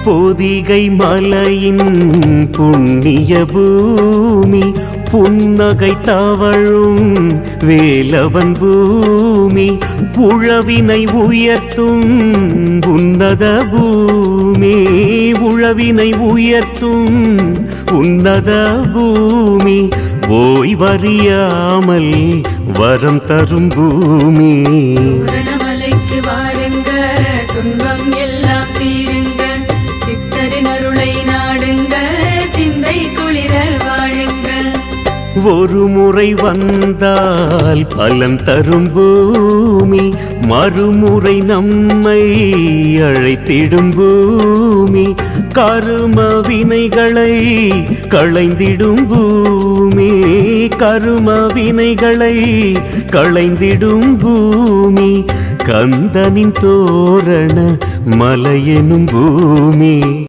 பொதிகை மலையின் புண்ணிய பூமி, புன்னகை தவழும் வேலவன் பூமி, உழவினை உயர்த்தும் உன்னத பூமி, உழவினை உயர்த்தும் உன்னத பூமி, ஓய்வறியாமல் வரம் தரும் பூமி. மலைக்கு வாருங்க, துன்பம் எல்லாம் தீருங்க, சித்தரின் அருளை நாடுங்க, சிந்தை குளிர வாழுங்க. ஒரு முறை வந்தால் பலன் தரும் பூமி, மறுமுறை நம்மை அழைத்திடும் பூமி, கரும வினைகளை களைந்திடும் பூமி, கரும வினைகளை களைந்திடும் பூமி, கந்தனின் தோரண மலையெனும் பூமி.